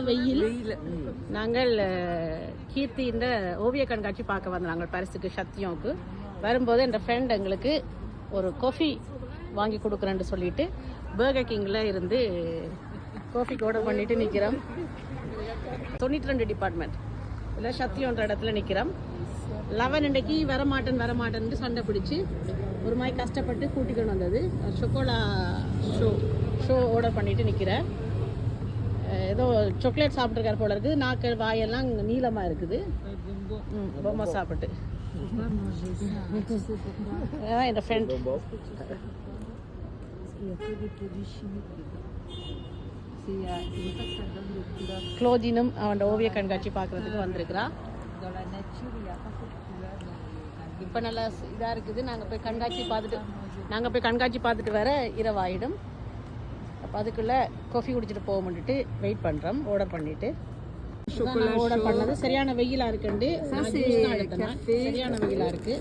வெயில். நாங்கள் கீர்த்தி இந்த ஓவிய கண்காட்சி பார்க்க வந்தோம். நாங்கள் பரிசுக்கு சத்தியம்க்கு வரும்போது என் ஃப்ரெண்ட் எங்களுக்கு ஒரு காஃபி வாங்கி கொடுக்குறேன்னு சொல்லிட்டு பர்கர் கிங்கில் இருந்து காஃபிக்கு ஆர்டர் பண்ணிட்டு நிற்கிறோம். 92 டிபார்ட்மெண்ட் இல்லை சத்தியன்ற இடத்துல நிற்கிறோம். 11 இன்றைக்கு வரமாட்டேன்னு சண்டை பிடிச்சி ஒரு மாதிரி கஷ்டப்பட்டு கூட்டிக்கொண்டு வந்தது. சொக்கோலா ஷோ ஆர்டர் பண்ணிட்டு நிற்கிறேன். ஏதோ சாக்லேட் சாப்பிட்ருக்காரு போல இருக்குது. நாக்கு வாயெல்லாம் நீளமாக இருக்குது. ரொம்ப சாப்பிட்டு என் ஃப்ரெண்ட் க்ளோதினும் அவன் ஓவிய கண்காட்சி பார்க்கறதுக்கு வந்திருக்கிறா. இப்போ நல்லா இதாக இருக்குது. நாங்கள் போய் கண்காட்சி பார்த்துட்டு வர இரவாயிடும். அப்போ அதுக்குள்ளே காஃபி குடிச்சிட்டு போக முடிட்டு வெயிட் பண்ணுறோம். ஆர்டர் பண்ணிவிட்டு ஆர்டர் பண்ணது சரியான வெயிலாக இருக்குண்டு சரியான வெயிலாக இருக்குது.